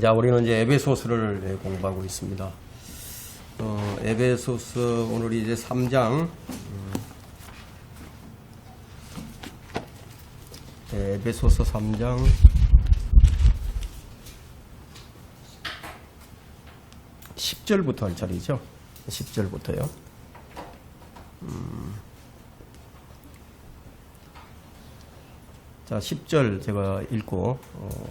자, 우리는 이제 에베소서를 공부하고 있습니다. 에베소서 오늘 이제 3장, 에베소서 3장 10절부터 할 차례죠. 10절부터요. 자, 10절 제가 읽고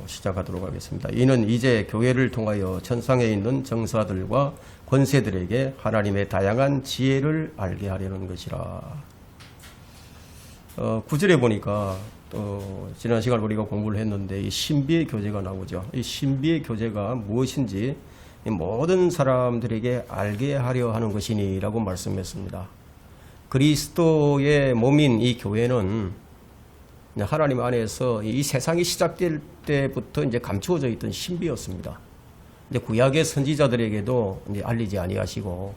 시작하도록 하겠습니다. 이는 이제 교회를 통하여 천상에 있는 정사들과 권세들에게 하나님의 다양한 지혜를 알게 하려는 것이라. 9절에 보니까 또 지난 시간 우리가 공부를 했는데 이 신비의 교제가 나오죠. 이 신비의 교제가 무엇인지 모든 사람들에게 알게 하려 하는 것이니 라고 말씀했습니다. 그리스도의 몸인 이 교회는 하나님 안에서 이 세상이 시작될 때부터 이제 감추어져 있던 신비였습니다. 이제 구약의 선지자들에게도 이제 알리지 아니하시고,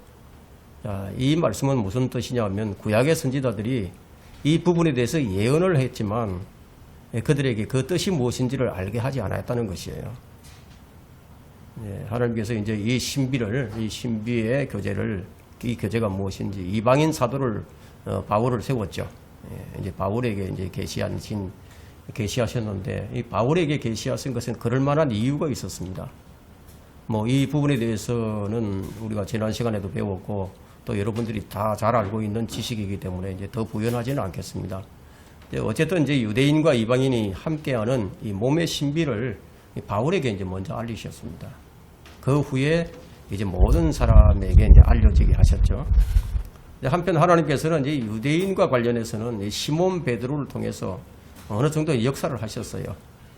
이 말씀은 무슨 뜻이냐면 구약의 선지자들이 이 부분에 대해서 예언을 했지만 그들에게 그 뜻이 무엇인지를 알게 하지 않았다는 것이에요. 하나님께서 이제 이 신비를, 이 신비의 교제를, 이 교제가 무엇인지 이방인 사도를 바울을 세웠죠. 이제 바울에게 이제 계시하셨는데 이 바울에게 계시하신 것은 그럴 만한 이유가 있었습니다. 뭐 이 부분에 대해서는 우리가 지난 시간에도 배웠고 또 여러분들이 다 잘 알고 있는 지식이기 때문에 이제 더 부연하지는 않겠습니다. 어쨌든 이제 유대인과 이방인이 함께하는 이 몸의 신비를 바울에게 이제 먼저 알리셨습니다. 그 후에 이제 모든 사람에게 이제 알려지게 하셨죠. 한편 하나님께서는 이제 유대인과 관련해서는 시몬 베드로를 통해서 어느 정도 역사를 하셨어요.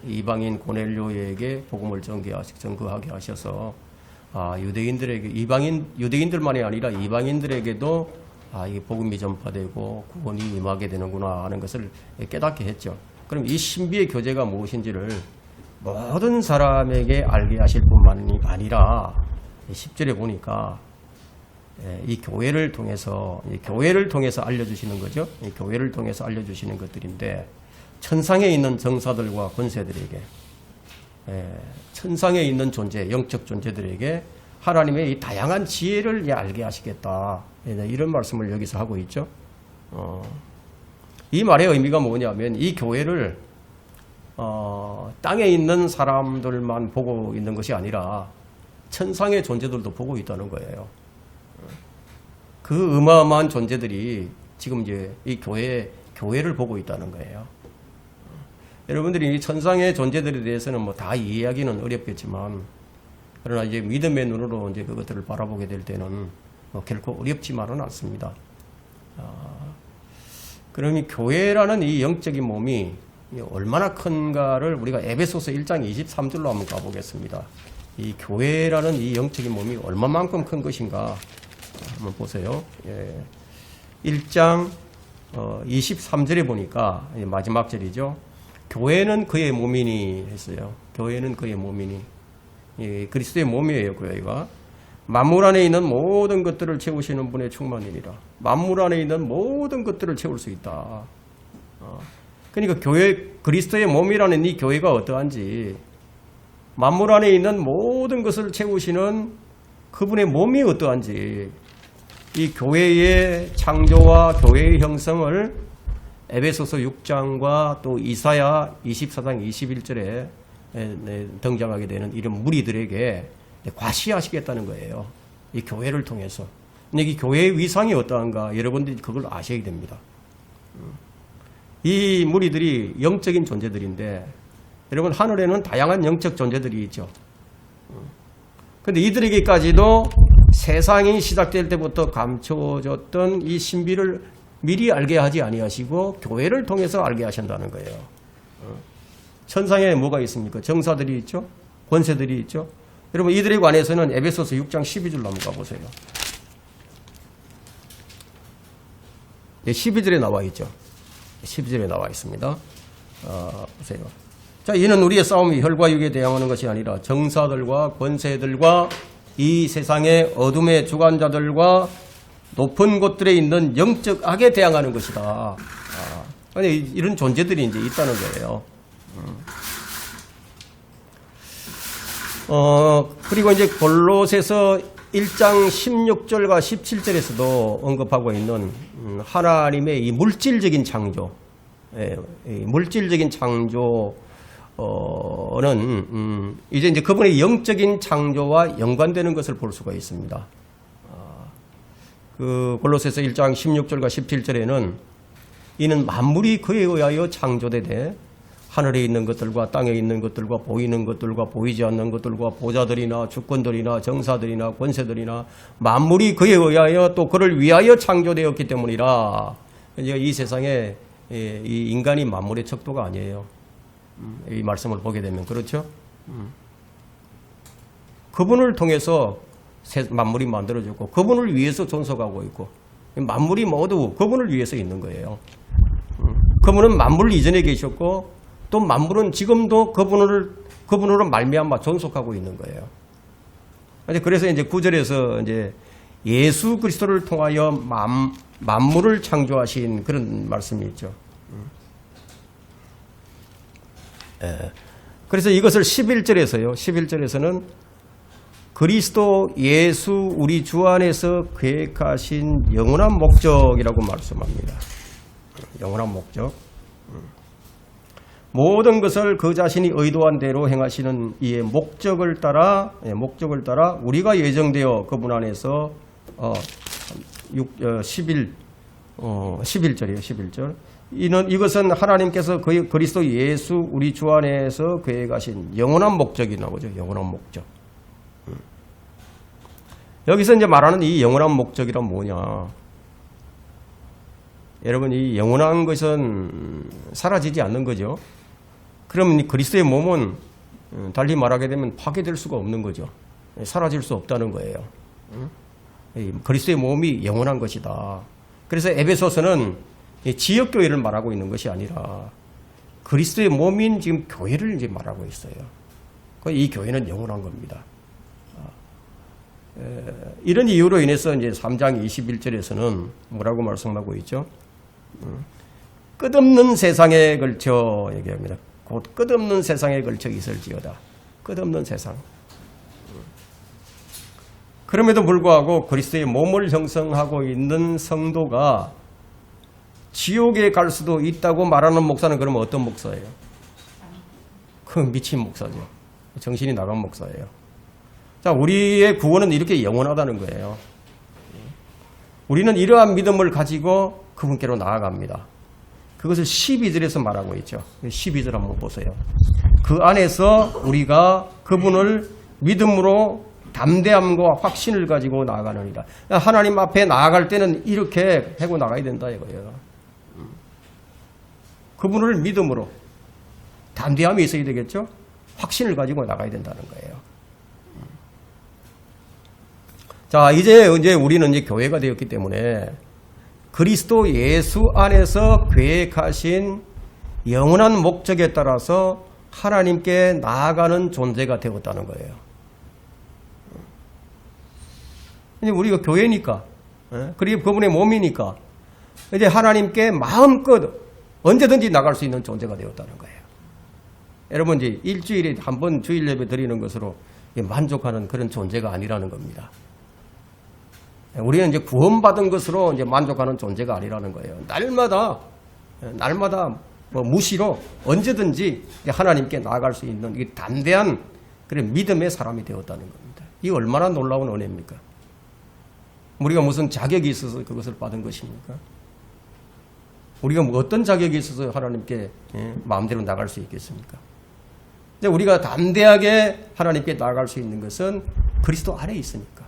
이방인 고넬료에게 복음을 전거하게 하셔서 유대인들에게 유대인들만이 아니라 이방인들에게도 이 복음이 전파되고 구원이 임하게 되는구나 하는 것을 깨닫게 했죠. 그럼 이 신비의 교제가 무엇인지를 모든 사람에게 알게 하실 뿐만이 아니라 10절에 보니까 이 교회를 통해서 알려주시는 거죠. 이 교회를 통해서 알려주시는 것들인데 천상에 있는 정사들과 권세들에게, 천상에 있는 존재, 영적 존재들에게 하나님의 이 다양한 지혜를 알게 하시겠다. 이런 말씀을 여기서 하고 있죠. 이 말의 의미가 뭐냐면 이 교회를 땅에 있는 사람들만 보고 있는 것이 아니라 천상의 존재들도 보고 있다는 거예요. 그 어마어마한 존재들이 지금 이제 이 교회를 보고 있다는 거예요. 여러분들이 이 천상의 존재들에 대해서는 뭐 다 이해하기는 어렵겠지만, 그러나 이제 믿음의 눈으로 이제 그것들을 바라보게 될 때는 결코 어렵지만은 않습니다. 그럼 이 교회라는 이 영적인 몸이 얼마나 큰가를 우리가 에베소서 1장 23절로 한번 가보겠습니다. 이 교회라는 이 영적인 몸이 얼마만큼 큰 것인가 한번 보세요. 1장 23절에 보니까 마지막 절이죠. 교회는 그의 몸이니 했어요. 교회는 그의 몸이니. 그리스도의 몸이에요. 교회가. 만물 안에 있는 모든 것들을 채우시는 분의 충만이니라. 만물 안에 있는 모든 것들을 채울 수 있다. 그러니까 그리스도의 몸이라는 이 교회가 어떠한지, 만물 안에 있는 모든 것을 채우시는 그분의 몸이 어떠한지, 이 교회의 창조와 교회의 형성을 에베소서 6장과 또 이사야 24장 21절에 등장하게 되는 이런 무리들에게 과시하시겠다는 거예요. 이 교회를 통해서. 근데 이 교회의 위상이 어떠한가 여러분들이 그걸 아셔야 됩니다. 이 무리들이 영적인 존재들인데, 여러분 하늘에는 다양한 영적 존재들이 있죠. 그런데 이들에게까지도 세상이 시작될 때부터 감춰졌던 이 신비를 미리 알게 하지 아니하시고 교회를 통해서 알게 하신다는 거예요. 천상에 뭐가 있습니까? 정사들이 있죠. 권세들이 있죠. 여러분 이들에 관해서는 에베소서 6장 12절로 한번 가보세요. 12절에 나와 있죠. 12절에 나와 있습니다. 보세요. 자, 이는 우리의 싸움이 혈과 육에 대항하는 것이 아니라 정사들과 권세들과 이 세상의 어둠의 주관자들과 높은 곳들에 있는 영적 악에 대항하는 것이다. 이런 존재들이 이제 있다는 거예요. 그리고 이제 골로새서 1장 16절과 17절에서도 언급하고 있는 하나님의 이 물질적인 창조, 이 물질적인 창조는 이제 그분의 영적인 창조와 연관되는 것을 볼 수가 있습니다. 그 골로새서 1장 16절과 17절에는 이는 만물이 그에 의하여 창조되되 하늘에 있는 것들과 땅에 있는 것들과 보이는 것들과 보이지 않는 것들과 보좌들이나 주권들이나 정사들이나 권세들이나 만물이 그에 의하여 또 그를 위하여 창조되었기 때문이라. 이 세상에 이 인간이 만물의 척도가 아니에요. 이 말씀을 보게 되면 그렇죠. 그분을 통해서 만물이 만들어졌고 그분을 위해서 존속하고 있고 만물이 모두 그분을 위해서 있는 거예요. 그분은 만물 이전에 계셨고 또 만물은 지금도 그분으로 말미암아 존속하고 있는 거예요. 그래서 이제 9절에서 이제 예수 그리스도를 통하여 만물을 창조하신 그런 말씀이 있죠. 그래서 이것을 11절에서는 그리스도 예수 우리 주 안에서 계획하신 영원한 목적이라고 말씀합니다. 영원한 목적. 모든 것을 그 자신이 의도한 대로 행하시는 이의 목적을 따라 우리가 예정되어 그분 안에서 11절이에요. 11절. 이것은 하나님께서 그리스도 예수 우리 주 안에서 계획하신 영원한 목적이 나오죠. 영원한 목적. 여기서 이제 말하는 이 영원한 목적이란 뭐냐? 여러분, 이 영원한 것은 사라지지 않는 거죠. 그러면 그리스도의 몸은 달리 말하게 되면 파괴될 수가 없는 거죠. 사라질 수 없다는 거예요. 그리스도의 몸이 영원한 것이다. 그래서 에베소서는 지역교회를 말하고 있는 것이 아니라 그리스도의 몸인 지금 교회를 이제 말하고 있어요. 이 교회는 영원한 겁니다. 이런 이유로 인해서 이제 3장 21절에서는 뭐라고 말씀하고 있죠? 끝없는 세상에 걸쳐 얘기합니다. 곧 끝없는 세상에 걸쳐 있을지어다. 끝없는 세상. 그럼에도 불구하고 그리스도의 몸을 형성하고 있는 성도가 지옥에 갈 수도 있다고 말하는 목사는 그러면 어떤 목사예요? 그 미친 목사죠. 정신이 나간 목사예요. 자, 우리의 구원은 이렇게 영원하다는 거예요. 우리는 이러한 믿음을 가지고 그분께로 나아갑니다. 그것을 12절에서 말하고 있죠. 12절 한번 보세요. 그 안에서 우리가 그분을 믿음으로 담대함과 확신을 가지고 나아가느니라. 하나님 앞에 나아갈 때는 이렇게 하고 나가야 된다 이거예요. 그분을 믿음으로 담대함이 있어야 되겠죠. 확신을 가지고 나가야 된다는 거예요. 자, 이제 우리는 이제 교회가 되었기 때문에 그리스도 예수 안에서 계획하신 영원한 목적에 따라서 하나님께 나아가는 존재가 되었다는 거예요. 이제 우리가 교회니까, 그리고 그분의 몸이니까 이제 하나님께 마음껏 언제든지 나갈 수 있는 존재가 되었다는 거예요. 여러분, 이제 일주일에 한 번 주일 예배 드리는 것으로 만족하는 그런 존재가 아니라는 겁니다. 우리는 이제 구원받은 것으로 이제 만족하는 존재가 아니라는 거예요. 날마다 무시로 언제든지 하나님께 나아갈 수 있는 이 담대한 그런 믿음의 사람이 되었다는 겁니다. 이 얼마나 놀라운 은혜입니까? 우리가 무슨 자격이 있어서 그것을 받은 것입니까? 우리가 어떤 자격이 있어서 하나님께 마음대로 나갈 수 있겠습니까? 우리가 담대하게 하나님께 나아갈 수 있는 것은 그리스도 안에 있으니까.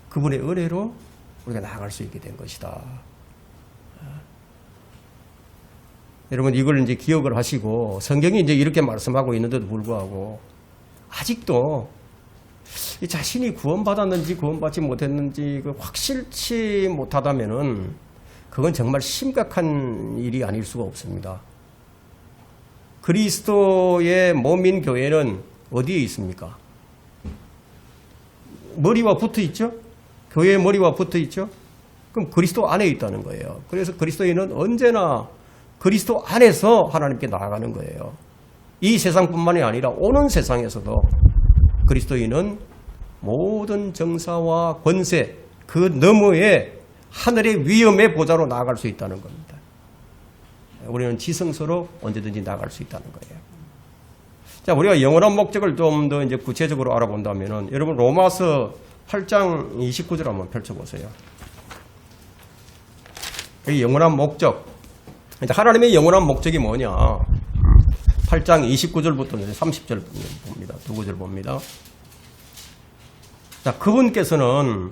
그분의 은혜로 우리가 나아갈 수 있게 된 것이다. 여러분, 이걸 이제 기억을 하시고 성경이 이제 이렇게 말씀하고 있는데도 불구하고 아직도 자신이 구원받았는지 구원받지 못했는지 확실치 못하다면은 그건 정말 심각한 일이 아닐 수가 없습니다. 그리스도의 몸인 교회는 어디에 있습니까? 머리와 붙어 있죠? 교회의 머리와 붙어 있죠? 그럼 그리스도 안에 있다는 거예요. 그래서 그리스도인은 언제나 그리스도 안에서 하나님께 나아가는 거예요. 이 세상뿐만이 아니라 오는 세상에서도 그리스도인은 모든 정사와 권세 그 너머에 하늘의 위엄의 보좌로 나아갈 수 있다는 겁니다. 우리는 지성소로 언제든지 나갈 수 있다는 거예요. 자, 우리가 영원한 목적을 좀 더 이제 구체적으로 알아본다면은 여러분 로마서 8장 29절 한번 펼쳐보세요. 이 영원한 목적. 하나님의 영원한 목적이 뭐냐? 8장 29절부터 30절 봅니다. 두 구절 봅니다. 자, 그분께서는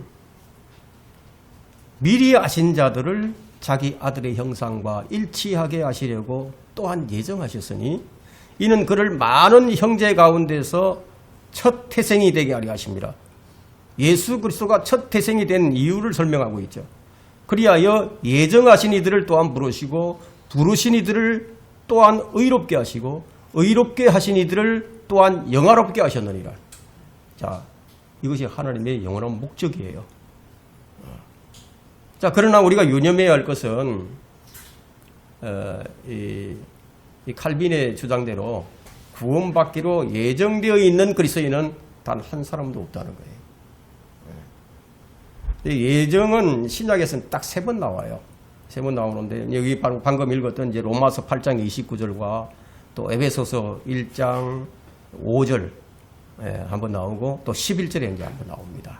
미리 아신 자들을 자기 아들의 형상과 일치하게 하시려고 또한 예정하셨으니 이는 그를 많은 형제 가운데서 첫 태생이 되게 하려 하십니다. 예수 그리스도가 첫 태생이 된 이유를 설명하고 있죠. 그리하여 예정하신 이들을 또한 부르시고 부르신 이들을 또한 의롭게 하시고 의롭게 하신 이들을 또한 영화롭게 하셨느니라. 자, 이것이 하나님의 영원한 목적이에요. 자, 그러나 우리가 유념해야 할 것은 이 칼빈의 주장대로 구원받기로 예정되어 있는 그리스도인은 단 한 사람도 없다는 거예요. 예정은 신약에서는 딱 3번 나와요. 3번 나오는데 여기 방금 읽었던 이제 로마서 8장 29절과 또 에베소서 1장 5절 한번 나오고 또 11절에 이제 한번 나옵니다.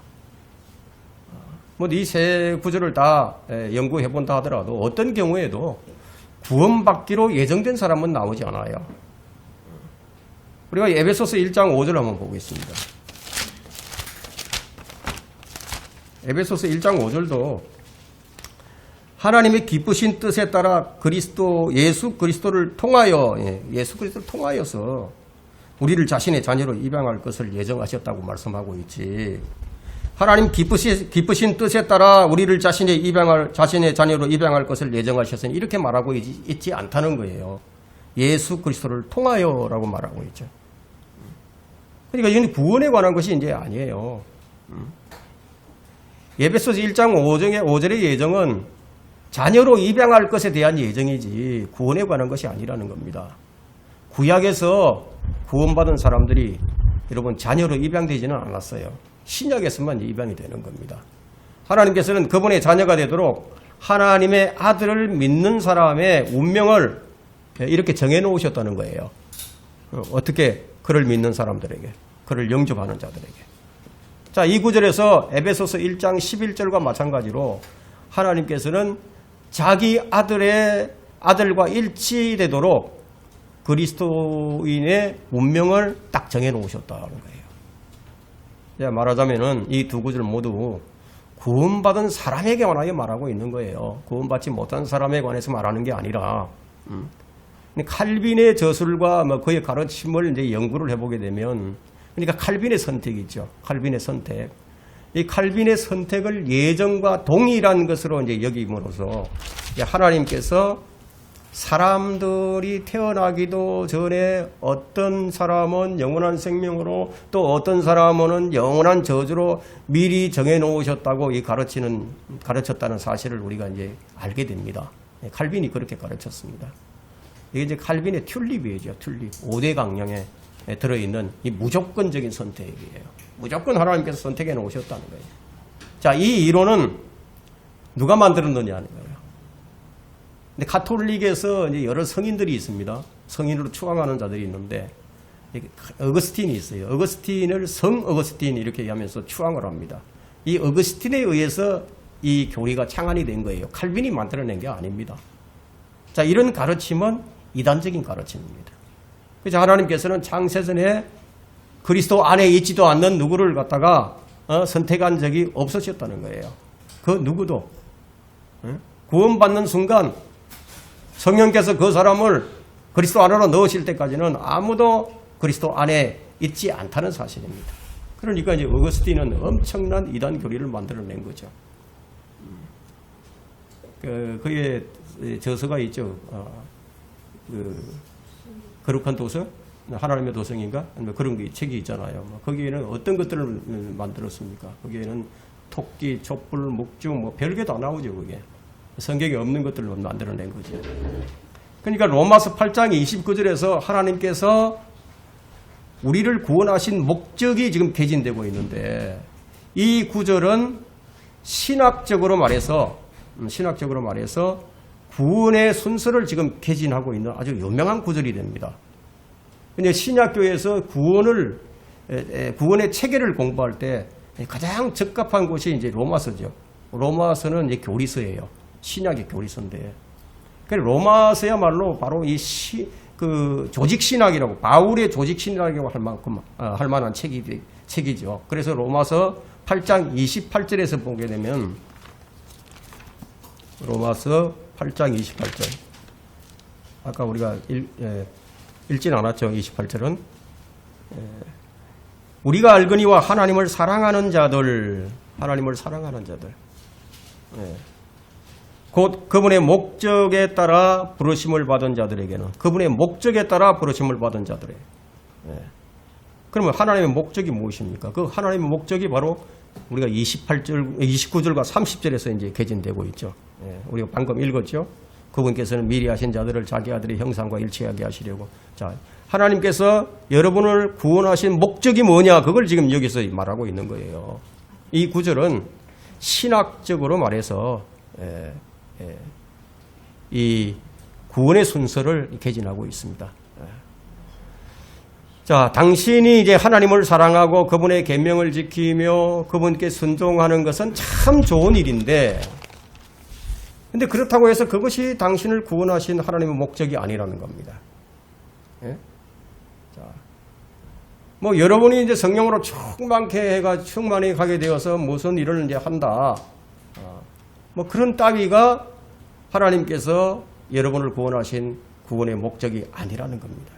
뭐 이 세 구절을 다 연구해 본다 하더라도 어떤 경우에도 구원받기로 예정된 사람은 나오지 않아요. 우리가 에베소서 1장 5절 한번 보겠습니다. 에베소서 1장 5절도 하나님의 기쁘신 뜻에 따라 예수 그리스도를 통하여 예수 그리스도를 통하여서 우리를 자신의 자녀로 입양할 것을 예정하셨다고 말씀하고 있지. 하나님 기쁘신 뜻에 따라 우리를 자신의 자녀로 입양할 것을 예정하셨으니 이렇게 말하고 있지 않다는 거예요. 예수 그리스도를 통하여라고 말하고 있죠. 그러니까 이건 구원에 관한 것이 이제 아니에요. 에베소서 1장 5절의 예정은 자녀로 입양할 것에 대한 예정이지 구원에 관한 것이 아니라는 겁니다. 구약에서 구원받은 사람들이 여러분 자녀로 입양되지는 않았어요. 신약에서만 입양이 되는 겁니다. 하나님께서는 그분의 자녀가 되도록 하나님의 아들을 믿는 사람의 운명을 이렇게 정해놓으셨다는 거예요. 어떻게? 그를 믿는 사람들에게, 그를 영접하는 자들에게. 자, 이 구절에서 에베소서 1장 11절과 마찬가지로 하나님께서는 자기 아들과 일치되도록 그리스도인의 운명을 딱 정해놓으셨다는 거예요. 말하자면은 이 두 구절 모두 구원받은 사람에게 관하여 말하고 있는 거예요. 구원받지 못한 사람에 관해서 말하는 게 아니라, 칼빈의 저술과 그의 가르침을 이제 연구를 해보게 되면, 그러니까 칼빈의 선택이죠. 칼빈의 선택. 이 칼빈의 선택을 예정과 동일한 것으로 이제 여김으로써 하나님께서 사람들이 태어나기도 전에 어떤 사람은 영원한 생명으로 또 어떤 사람은 영원한 저주로 미리 정해놓으셨다고 가르쳤다는 사실을 우리가 이제 알게 됩니다. 칼빈이 그렇게 가르쳤습니다. 이게 이제 칼빈의 튤립이죠. 튤립. 5대 강령에 들어있는 이 무조건적인 선택이에요. 무조건 하나님께서 선택해 놓으셨다는 거예요. 자, 이 이론은 누가 만들었느냐 하는 거예요. 근데 가톨릭에서 이제 여러 성인들이 있습니다. 성인으로 추앙하는 자들이 있는데, 어거스틴이 있어요. 어거스틴을 성 어거스틴 이렇게 하면서 추앙을 합니다. 이 어거스틴에 의해서 이 교리가 창안이 된 거예요. 칼빈이 만들어낸 게 아닙니다. 자, 이런 가르침은 이단적인 가르침입니다. 그래서 하나님께서는 창세전에 그리스도 안에 있지도 않는 누구를 갖다가 선택한 적이 없으셨다는 거예요. 그 누구도 구원받는 순간 성령께서 그 사람을 그리스도 안으로 넣으실 때까지는 아무도 그리스도 안에 있지 않다는 사실입니다. 그러니까 이제 어거스틴은 엄청난 이단 교리를 만들어낸 거죠. 그의 저서가 있죠. 거룩한 도서? 하나님의 도성인가? 그런 책이 있잖아요. 거기에는 어떤 것들을 만들었습니까? 거기에는 토끼, 촛불, 묵주, 별게 다 나오죠, 그게. 성경에 없는 것들을 만들어낸 거죠. 그러니까 로마서 8장 29절에서 하나님께서 우리를 구원하신 목적이 지금 개진되고 있는데 이 구절은 신학적으로 말해서 구원의 순서를 지금 개진하고 있는 아주 유명한 구절이 됩니다. 근데 신약교에서 구원의 체계를 공부할 때 가장 적합한 곳이 이제 로마서죠. 로마서는 이제 교리서예요. 신약의 교리서인데. 그래서 로마서야말로 바로 조직 신학이라고, 바울의 조직 신학이라고 할 만한 책이죠. 그래서 로마서 8장 28절에서 보게 되면, 로마서 8장 28절. 아까 우리가 읽진 않았죠. 28절은. 우리가 알거니와 하나님을 사랑하는 자들. 곧 그분의 목적에 따라 부르심을 받은 자들에게는, 그러면 하나님의 목적이 무엇입니까? 그 하나님의 목적이 바로 우리가 29절과 30절에서 이제 개진되고 있죠. 우리가 방금 읽었죠. 그분께서는 미리 하신 자들을 자기 아들의 형상과 일치하게 하시려고. 자, 하나님께서 여러분을 구원하신 목적이 뭐냐? 그걸 지금 여기서 말하고 있는 거예요. 이 구절은 신학적으로 말해서 이 구원의 순서를 개진하고 있습니다. 자, 당신이 이제 하나님을 사랑하고 그분의 계명을 지키며 그분께 순종하는 것은 참 좋은 일인데, 근데 그렇다고 해서 그것이 당신을 구원하신 하나님의 목적이 아니라는 겁니다. 예? 자, 뭐 여러분이 이제 성령으로 충만히 가게 되어서 무슨 일을 이제 한다. 뭐 그런 따위가 하나님께서 여러분을 구원하신 구원의 목적이 아니라는 겁니다.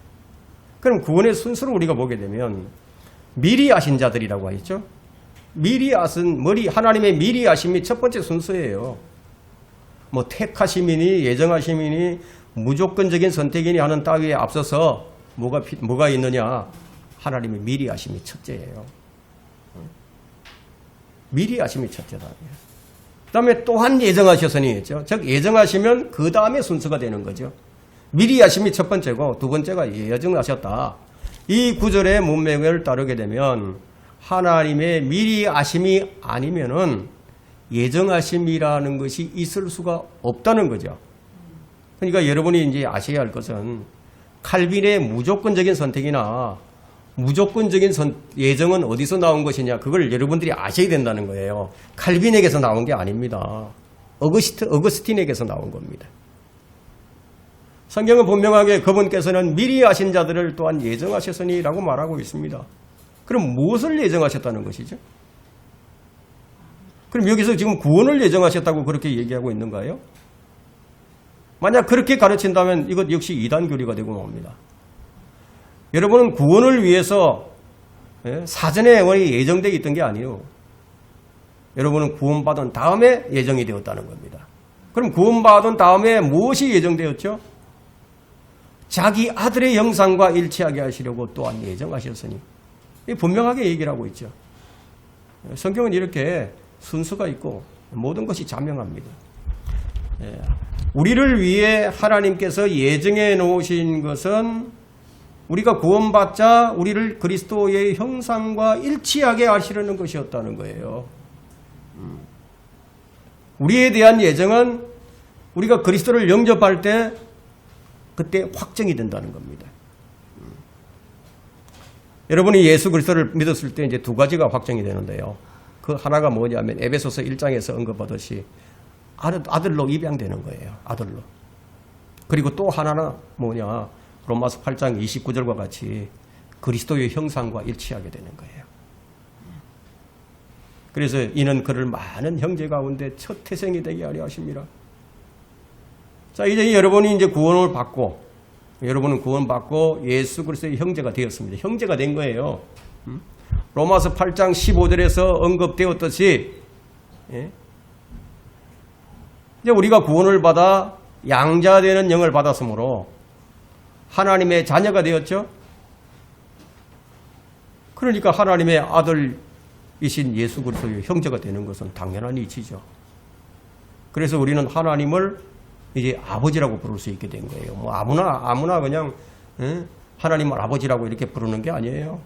그럼 구원의 순서를 우리가 보게 되면 미리 하신 자들이라고 하죠. 하나님의 미리 하심이 첫 번째 순서예요. 뭐 택하심이니 예정하심이니 무조건적인 선택이니 하는 따위에 앞서서 뭐가 있느냐? 하나님의 미리 하심이 첫째예요. 미리 하심이 첫째다. 그 다음에 또한 예정하셨으니 했죠. 즉 예정하시면 그 다음에 순서가 되는 거죠. 미리 하심이 첫 번째고 두 번째가 예정하셨다. 이 구절의 문맥을 따르게 되면 하나님의 미리 하심이 아니면은 예정하심이라는 것이 있을 수가 없다는 거죠. 그러니까 여러분이 이제 아셔야 할 것은 칼빈의 무조건적인 선택이나 무조건적인 예정은 어디서 나온 것이냐, 그걸 여러분들이 아셔야 된다는 거예요. 칼빈에게서 나온 게 아닙니다. 어거스틴에게서 나온 겁니다. 성경은 분명하게 그분께서는 미리 하신 자들을 또한 예정하셨으니 라고 말하고 있습니다. 그럼 무엇을 예정하셨다는 것이죠? 그럼 여기서 지금 구원을 예정하셨다고 그렇게 얘기하고 있는가요? 만약 그렇게 가르친다면 이것 역시 이단 교리가 되고 맙니다. 여러분은 구원을 위해서 사전에 예정되어 있던 게 아니에요. 여러분은 구원받은 다음에 예정이 되었다는 겁니다. 그럼 구원받은 다음에 무엇이 예정되었죠? 자기 아들의 형상과 일치하게 하시려고 또한 예정하셨으니. 분명하게 얘기를 하고 있죠. 성경은 이렇게 순서가 있고 모든 것이 자명합니다. 우리를 위해 하나님께서 예정해 놓으신 것은 우리가 구원받자 우리를 그리스도의 형상과 일치하게 하시려는 것이었다는 거예요. 우리에 대한 예정은 우리가 그리스도를 영접할 때 그때 확정이 된다는 겁니다. 여러분이 예수 그리스도를 믿었을 때 이제 두 가지가 확정이 되는데요. 그 하나가 뭐냐면 에베소서 1장에서 언급하듯이 아들로 입양되는 거예요. 아들로. 그리고 또 하나는 뭐냐? 로마서 8장 29절과 같이 그리스도의 형상과 일치하게 되는 거예요. 그래서 이는 그를 많은 형제 가운데 첫 태생이 되게 하려 하십니다. 자, 이제 여러분이 이제 구원을 받고, 여러분은 구원받고 예수 그리스도의 형제가 되었습니다. 형제가 된 거예요. 로마서 8장 15절에서 언급되었듯이, 이제 우리가 구원을 받아 양자되는 영을 받았으므로 하나님의 자녀가 되었죠. 그러니까 하나님의 아들이신 예수 그리스도의 형제가 되는 것은 당연한 이치죠. 그래서 우리는 하나님을 이제 아버지라고 부를 수 있게 된 거예요. 뭐 아무나 그냥 하나님을 아버지라고 이렇게 부르는 게 아니에요.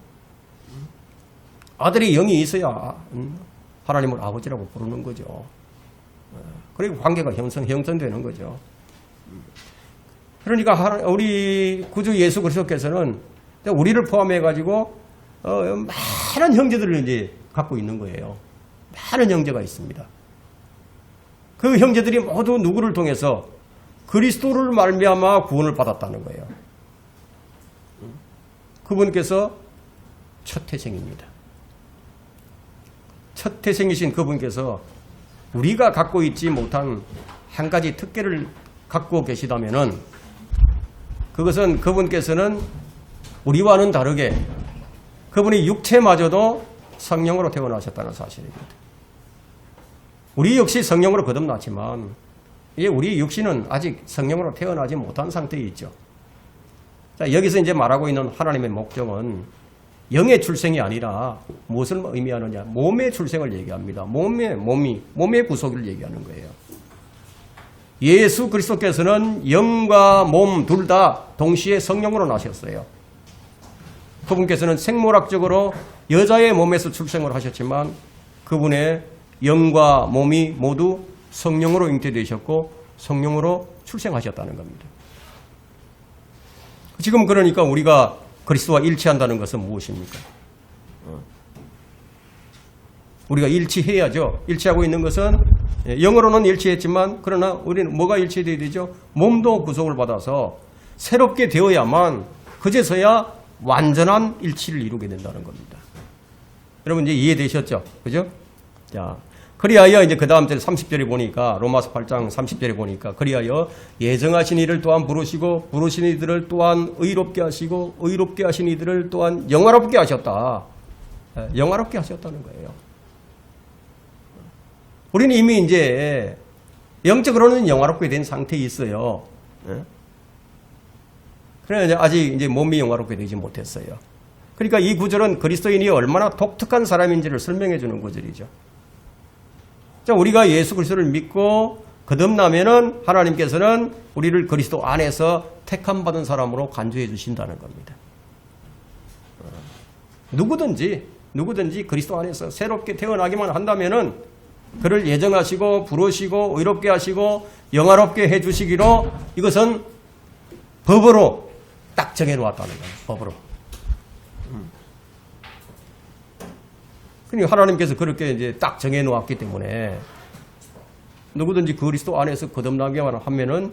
아들이 영이 있어야 하나님을 아버지라고 부르는 거죠. 그리고 관계가 형성되는 거죠. 그러니까 우리 구주 예수 그리스도께서는 우리를 포함해 가지고 많은 형제들을 이제 갖고 있는 거예요. 많은 형제가 있습니다. 그 형제들이 모두 누구를 통해서 그리스도를 말미암아 구원을 받았다는 거예요. 그분께서 첫 태생입니다. 첫 태생이신 그분께서 우리가 갖고 있지 못한 한 가지 특권을 갖고 계시다면은 그것은 그분께서는 우리와는 다르게 그분이 육체마저도 성령으로 태어나셨다는 사실입니다. 우리 역시 성령으로 거듭났지만 우리 육신은 아직 성령으로 태어나지 못한 상태에 있죠. 자, 여기서 이제 말하고 있는 하나님의 목적은 영의 출생이 아니라 무엇을 의미하느냐? 몸의 출생을 얘기합니다. 몸의 구속을 얘기하는 거예요. 예수 그리스도께서는 영과 몸 둘 다 동시에 성령으로 나셨어요. 그분께서는 생물학적으로 여자의 몸에서 출생을 하셨지만 그분의 영과 몸이 모두 성령으로 잉태되셨고 성령으로 출생하셨다는 겁니다. 지금 그러니까 우리가 그리스도와 일치한다는 것은 무엇입니까? 우리가 일치해야죠. 일치하고 있는 것은 영으로는 일치했지만 그러나 우리는 뭐가 일치되어야 되죠? 몸도 구속을 받아서 새롭게 되어야만 그제서야 완전한 일치를 이루게 된다는 겁니다. 여러분 이제 이해되셨죠? 그죠? 자, 그리하여 이제 그 다음 절 30절에 보니까 로마서 8장 30절에 보니까 그리하여 예정하신 이를 또한 부르시고 부르신 이들을 또한 의롭게 하시고 의롭게 하신 이들을 또한 영화롭게 하셨다. 영화롭게 하셨다는 거예요. 우리는 이미 이제 영적으로는 영화롭게 된 상태에 있어요. 그러나 아직 이제 몸이 영화롭게 되지 못했어요. 그러니까 이 구절은 그리스도인이 얼마나 독특한 사람인지를 설명해 주는 구절이죠. 자, 우리가 예수 그리스도를 믿고 거듭나면은 하나님께서는 우리를 그리스도 안에서 택함 받은 사람으로 간주해 주신다는 겁니다. 누구든지 그리스도 안에서 새롭게 태어나기만 한다면은 그를 예정하시고 부르시고 의롭게 하시고 영화롭게 해 주시기로 이것은 법으로 딱 정해 놓았다는 거예요. 법으로. 그러니까 하나님께서 그렇게 이제 딱 정해 놓았기 때문에 누구든지 그리스도 안에서 거듭나기만 하면은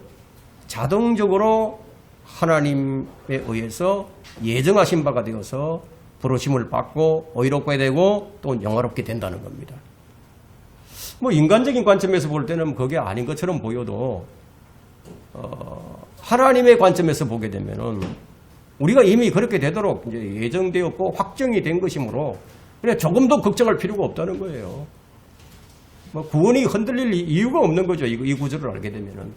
자동적으로 하나님에 의해서 예정하신 바가 되어서 부르심을 받고 의롭게 되고 또 영화롭게 된다는 겁니다. 뭐 인간적인 관점에서 볼 때는 그게 아닌 것처럼 보여도 하나님의 관점에서 보게 되면은 우리가 이미 그렇게 되도록 이제 예정되었고 확정이 된 것이므로 그래 조금도 걱정할 필요가 없다는 거예요. 뭐 구원이 흔들릴 이유가 없는 거죠. 이 구절을 알게 되면은.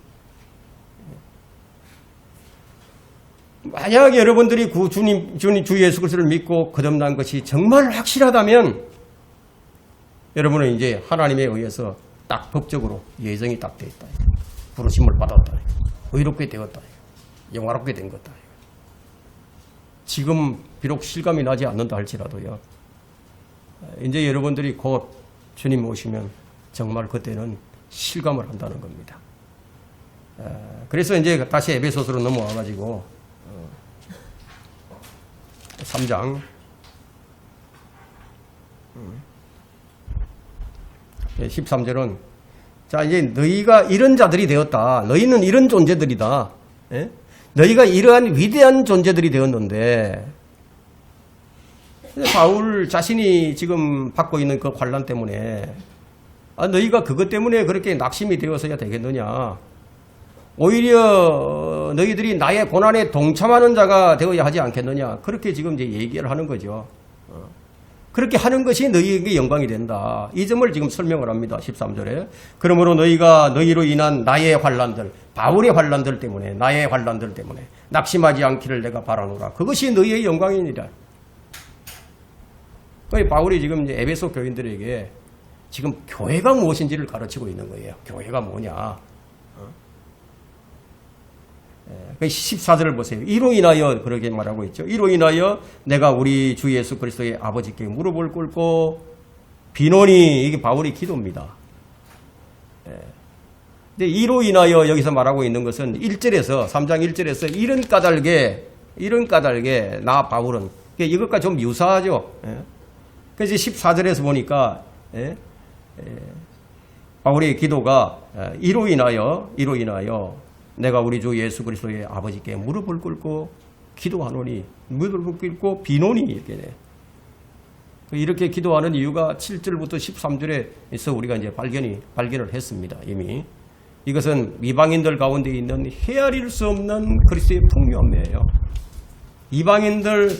만약 여러분들이 주 예수 그리스도를 믿고 거듭난 것이 정말 확실하다면 여러분은 이제 하나님에 의해서 딱 법적으로 예정이 딱 돼 있다. 부르심을 받았다. 의롭게 되었다. 영화롭게 된 것다. 지금 비록 실감이 나지 않는다 할지라도요. 이제 여러분들이 곧 주님 오시면 정말 그때는 실감을 한다는 겁니다. 그래서 이제 다시 에베소서로 넘어와 가지고 3장 13절은 자 이제 너희가 이런 자들이 되었다. 너희는 이런 존재들이다. 예? 너희가 이러한 위대한 존재들이 되었는데 바울 자신이 지금 받고 있는 그 환난 때문에 너희가 그것 때문에 그렇게 낙심이 되어서야 되겠느냐. 오히려 너희들이 나의 고난에 동참하는 자가 되어야 하지 않겠느냐. 그렇게 지금 이제 얘기를 하는 거죠. 그렇게 하는 것이 너희에게 영광이 된다. 이 점을 지금 설명을 합니다. 13절에. 그러므로 너희가 너희로 인한 나의 환난들, 바울의 환난들 때문에, 나의 환난들 때문에 낙심하지 않기를 내가 바라노라. 그것이 너희의 영광이니라. 바울이 지금 이제 에베소 교인들에게 지금 교회가 무엇인지를 가르치고 있는 거예요. 교회가 뭐냐. 14절을 보세요. 이로 인하여 그렇게 말하고 있죠. 이로 인하여 내가 우리 주 예수 그리스도의 아버지께 무릎을 꿇고 비노니, 이게 바울의 기도입니다. 근데 이로 인하여 여기서 말하고 있는 것은 1절에서 3장 1절에서 이런 까닭에 나 바울은 이것과 좀 유사하죠. 그래서 14절에서 보니까 바울의 기도가 이로 인하여 내가 우리 주 예수 그리스도의 아버지께 무릎을 꿇고 기도하노니, 무릎을 꿇고 비노니, 이렇게 돼. 이렇게 기도하는 이유가 7절부터 13절에서 우리가 이제 발견을 했습니다. 이미 이것은 이방인들 가운데 있는 헤아릴 수 없는 그리스도의 풍요함이에요. 이방인들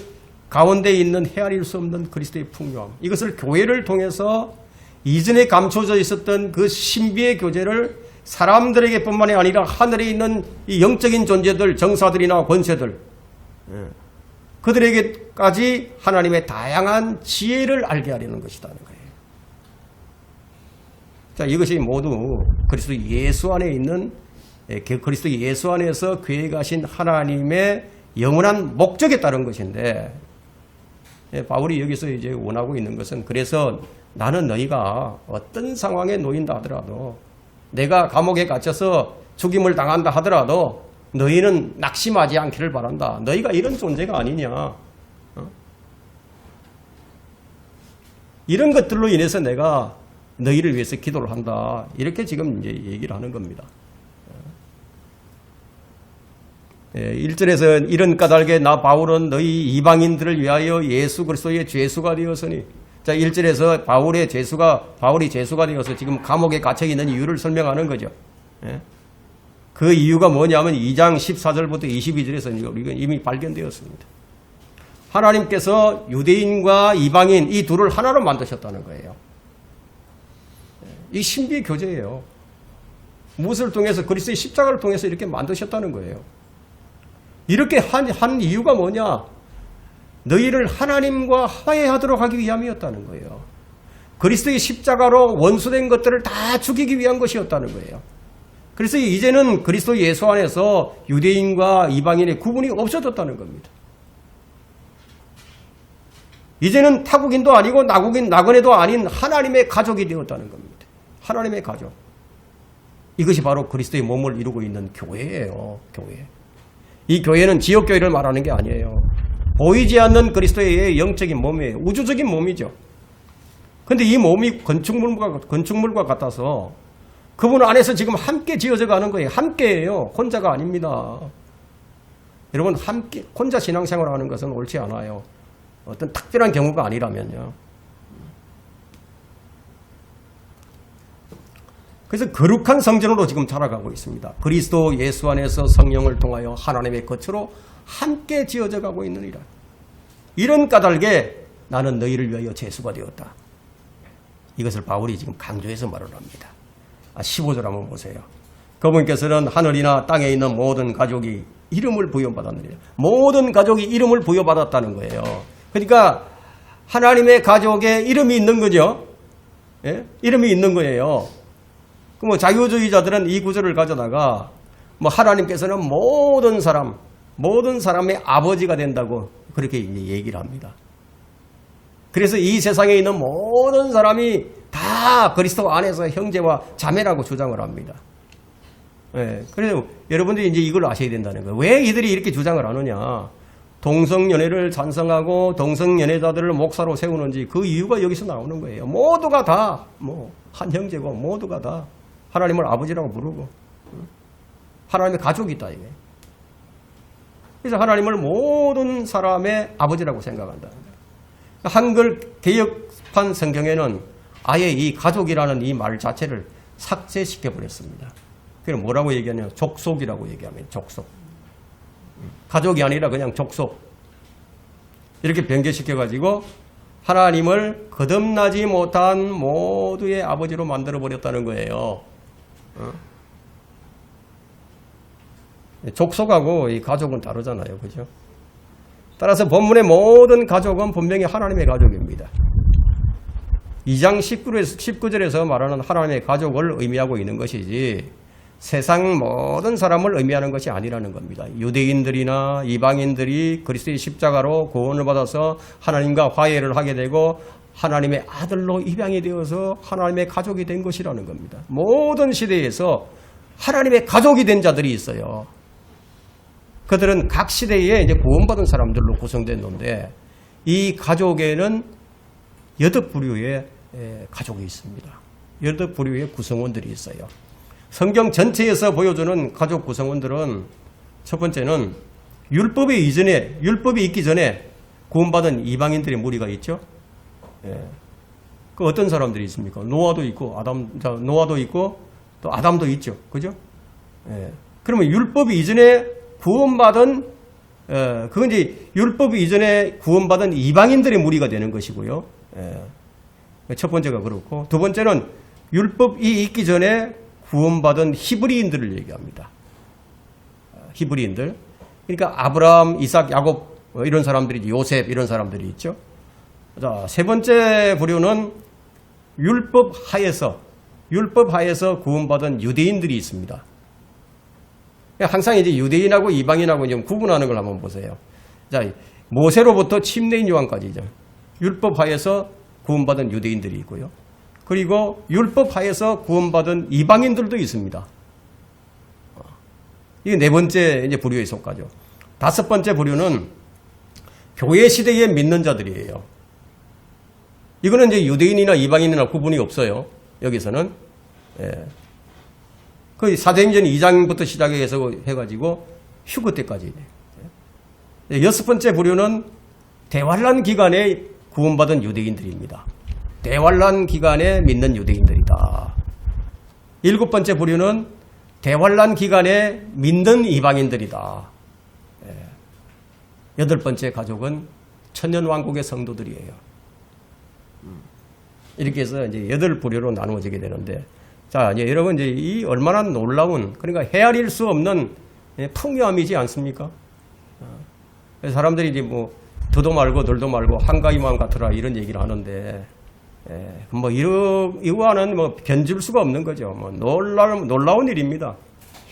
가운데 있는 헤아릴 수 없는 그리스도의 풍요함. 이것을 교회를 통해서 이전에 감춰져 있었던 그 신비의 교제를 사람들에게뿐만이 아니라 하늘에 있는 이 영적인 존재들, 정사들이나 권세들, 그들에게까지 하나님의 다양한 지혜를 알게 하려는 것이라는 거예요. 자, 이것이 모두 그리스도 예수 안에 있는, 그리스도 예수 안에서 계획 하신 하나님의 영원한 목적에 따른 것인데, 바울이 여기서 이제 원하고 있는 것은, 그래서 나는 너희가 어떤 상황에 놓인다 하더라도, 내가 감옥에 갇혀서 죽임을 당한다 하더라도 너희는 낙심하지 않기를 바란다. 너희가 이런 존재가 아니냐. 이런 것들로 인해서 내가 너희를 위해서 기도를 한다. 이렇게 지금 이제 얘기를 하는 겁니다. 1절에서 이런 까닭에 나 바울은 너희 이방인들을 위하여 예수 그리스도의 죄수가 되었으니, 자, 1절에서 바울이 죄수가 되어서 지금 감옥에 갇혀 있는 이유를 설명하는 거죠. 그 이유가 뭐냐면 2장 14절부터 22절에서 우리가 이미 발견되었습니다. 하나님께서 유대인과 이방인 이 둘을 하나로 만드셨다는 거예요. 이 신비의 교제예요. 무엇을 통해서? 그리스도의 십자가를 통해서 이렇게 만드셨다는 거예요. 이렇게 한 이유가 뭐냐? 너희를 하나님과 화해하도록 하기 위함이었다는 거예요. 그리스도의 십자가로 원수된 것들을 다 죽이기 위한 것이었다는 거예요. 그래서 이제는 그리스도 예수 안에서 유대인과 이방인의 구분이 없어졌다는 겁니다. 이제는 타국인도 아니고 나그네도 아닌 하나님의 가족이 되었다는 겁니다. 하나님의 가족. 이것이 바로 그리스도의 몸을 이루고 있는 교회예요. 교회. 이 교회는 지역교회를 말하는 게 아니에요. 보이지 않는 그리스도의 영적인 몸이에요. 우주적인 몸이죠. 그런데 이 몸이 건축물과 같아서 그분 안에서 지금 함께 지어져 가는 거예요. 함께예요. 혼자가 아닙니다. 여러분, 함께 혼자 신앙생활을 하는 것은 옳지 않아요. 어떤 특별한 경우가 아니라면요. 그래서 거룩한 성전으로 지금 자라가고 있습니다. 그리스도 예수 안에서 성령을 통하여 하나님의 거처로 함께 지어져 가고 있느니라. 이런 까닭에 나는 너희를 위하여 죄수가 되었다. 이것을 바울이 지금 강조해서 말을 합니다. 15절 한번 보세요. 그분께서는 하늘이나 땅에 있는 모든 가족이 이름을 부여받았느니라. 모든 가족이 이름을 부여받았다는 거예요. 그러니까 하나님의 가족에 이름이 있는 거죠. 예? 이름이 있는 거예요. 그럼 자유주의자들은 이 구절을 가져다가 하나님께서는 모든 사람의 아버지가 된다고 그렇게 얘기를 합니다. 그래서 이 세상에 있는 모든 사람이 다 그리스도 안에서 형제와 자매라고 주장을 합니다. 예, 그래서 여러분들이 이제 이걸 아셔야 된다는 거예요. 왜 이들이 이렇게 주장을 하느냐? 동성연애를 찬성하고 동성연애자들을 목사로 세우는지 그 이유가 여기서 나오는 거예요. 모두가 다 한 형제고 모두가 다 하나님을 아버지라고 부르고 하나님의 가족이 있다 이게. 그래서 하나님을 모든 사람의 아버지라고 생각한다. 한글 개역판 성경에는 아예 이 가족이라는 이 말 자체를 삭제시켜 버렸습니다. 그래서 뭐라고 얘기하냐면 족속이라고 얘기하면 족속. 가족이 아니라 그냥 족속. 이렇게 변개시켜가지고 하나님을 거듭나지 못한 모두의 아버지로 만들어버렸다는 거예요. 족속하고 이 가족은 다르잖아요. 그죠? 따라서 본문의 모든 가족은 분명히 하나님의 가족입니다. 2장 19절에서 말하는 하나님의 가족을 의미하고 있는 것이지 세상 모든 사람을 의미하는 것이 아니라는 겁니다. 유대인들이나 이방인들이 그리스도의 십자가로 구원을 받아서 하나님과 화해를 하게 되고 하나님의 아들로 입양이 되어서 하나님의 가족이 된 것이라는 겁니다. 모든 시대에서 하나님의 가족이 된 자들이 있어요. 그들은 각 시대에 이제 구원받은 사람들로 구성된 건데 이 가족에는 8부류의 가족이 있습니다. 8부류의 구성원들이 있어요. 성경 전체에서 보여주는 가족 구성원들은 첫 번째는 율법이 있기 전에 구원받은 이방인들의 무리가 있죠. 그 어떤 사람들이 있습니까? 노아도 있고 노아도 있고 또 아담도 있죠. 그죠? 그러면 율법이 이전에 구원받은 그건 이제 율법이 이전에 구원받은 이방인들의 무리가 되는 것이고요. 첫 번째가 그렇고 두 번째는 율법이 있기 전에 구원받은 히브리인들을 얘기합니다. 히브리인들. 그러니까 아브라함, 이삭, 야곱 이런 사람들이 요셉 이런 사람들이 있죠. 자, 세 번째 부류는 율법 하에서 구원받은 유대인들이 있습니다. 항상 이제 유대인하고 이방인하고 좀 구분하는 걸 한번 보세요. 자, 모세로부터 침례인 요한까지죠. 율법 하에서 구원받은 유대인들이 있고요. 그리고 율법 하에서 구원받은 이방인들도 있습니다. 이게 네 번째 이제 부류에 속하죠. 다섯 번째 부류는 교회 시대에 믿는 자들이에요. 이거는 이제 유대인이나 이방인이나 구분이 없어요. 여기서는. 그 사도행전 2장부터 시작해서 해가지고 휴거 때까지. 여섯 번째 부류는 대환란 기간에 구원받은 유대인들입니다. 대환란 기간에 믿는 유대인들이다. 일곱 번째 부류는 대환란 기간에 믿는 이방인들이다. 여덟 번째 가족은 천년왕국의 성도들이에요. 이렇게 해서 이제 여덟 부류로 나누어지게 되는데, 자, 이제 여러분 이제 이 얼마나 놀라운, 그러니까 헤아릴 수 없는 풍요함이지 않습니까? 사람들이 이제 뭐 더도 말고 덜도 말고 한가위만 같으라 이런 얘기를 하는데, 뭐 이거와는 뭐 견줄 수가 없는 거죠. 뭐 놀라운 일입니다.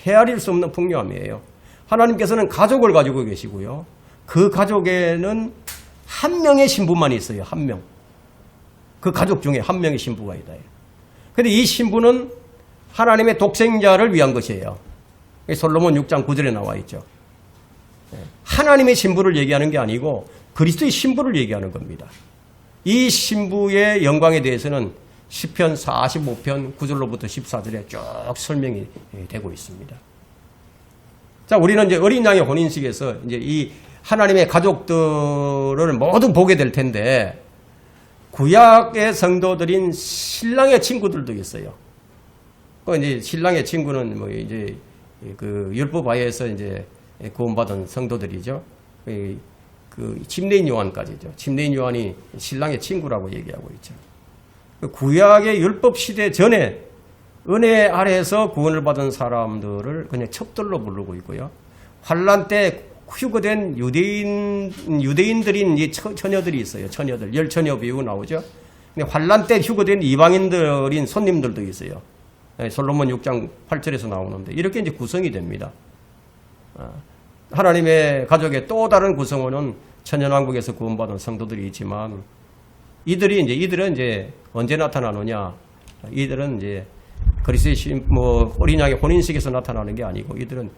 헤아릴 수 없는 풍요함이에요. 하나님께서는 가족을 가지고 계시고요. 그 가족에는 한 명의 신부만 있어요. 한 명. 그 가족 중에 한 명의 신부가 있다. 그런데 이 신부는 하나님의 독생자를 위한 것이에요. 솔로몬 6장 9절에 나와 있죠. 하나님의 신부를 얘기하는 게 아니고 그리스도의 신부를 얘기하는 겁니다. 이 신부의 영광에 대해서는 시편 45편 9절로부터 14절에 쭉 설명이 되고 있습니다. 자, 우리는 이제 어린 양의 혼인식에서 이제 이 하나님의 가족들을 모두 보게 될 텐데, 구약의 성도들인 신랑의 친구들도 있어요. 그 이제 신랑의 친구는 뭐 이제 그 율법 하에서 이제 구원받은 성도들이죠. 그 침례인 요한까지죠. 침례인 요한이 신랑의 친구라고 얘기하고 있죠. 구약의 율법 시대 전에 은혜 아래에서 구원을 받은 사람들을 그냥 첩들로 부르고 있고요. 환란 때 휴거된 유대인들인 이 처녀들이 있어요. 처녀들, 열처녀 비유 나오죠. 근데 환란 때 휴거된 이방인들인 손님들도 있어요. 솔로몬 6장 8절에서 나오는데 이렇게 이제 구성이 됩니다. 하나님의 가족의 또 다른 구성원은 천년왕국에서 구원받은 성도들이 있지만 이들은 이제 언제 나타나느냐? 이들은 이제 그리스도의 어린 양의 혼인식에서 나타나는 게 아니고 이들은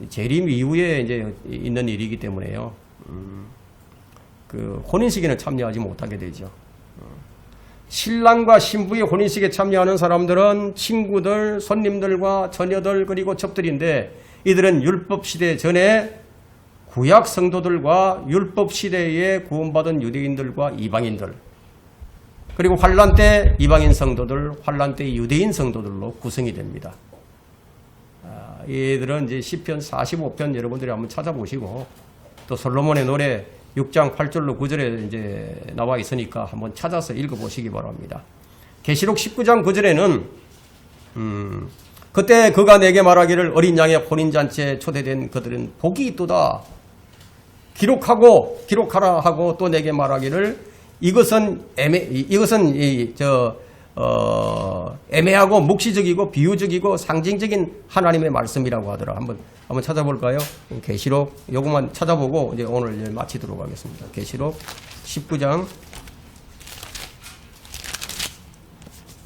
재림 이후에 이제 있는 일이기 때문에요. 그 혼인식에는 참여하지 못하게 되죠. 신랑과 신부의 혼인식에 참여하는 사람들은 친구들, 손님들과 처녀들 그리고 첩들인데 이들은 율법 시대 전에 구약 성도들과 율법 시대에 구원받은 유대인들과 이방인들 그리고 환란 때 이방인 성도들, 환란 때 유대인 성도들로 구성이 됩니다. 이들은 이제 시편 45편 여러분들이 한번 찾아보시고 또 솔로몬의 노래 6장 8절로 9절에 이제 나와 있으니까 한번 찾아서 읽어보시기 바랍니다. 계시록 19장 9절에는 그때 그가 내게 말하기를 어린 양의 혼인잔치에 초대된 그들은 복이 있도다. 기록하라 하고 또 내게 말하기를 이것은 애매하고 묵시적이고 비유적이고 상징적인 하나님의 말씀이라고 하더라. 한번 찾아볼까요? 계시록 요것만 찾아보고 이제 오늘 이제 마치도록 하겠습니다. 계시록 19장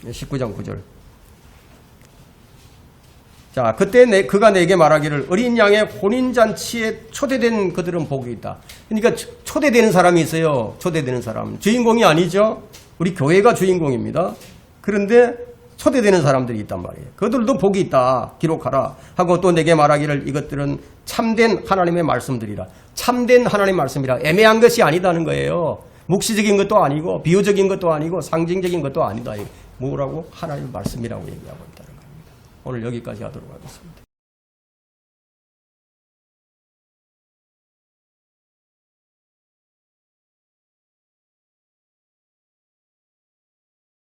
9절. 자, 그때 그가 내게 말하기를 어린 양의 혼인잔치에 초대된 그들은 복이 있다. 그러니까 초대되는 사람이 있어요. 초대되는 사람. 주인공이 아니죠. 우리 교회가 주인공입니다. 그런데 초대되는 사람들이 있단 말이에요. 그들도 복이 있다. 기록하라. 하고 또 내게 말하기를 이것들은 참된 하나님의 말씀들이라. 참된 하나님의 말씀이라. 애매한 것이 아니다는 거예요. 묵시적인 것도 아니고 비유적인 것도 아니고 상징적인 것도 아니다. 뭐라고? 하나님의 말씀이라고 얘기하고 있다는 겁니다. 오늘 여기까지 하도록 하겠습니다.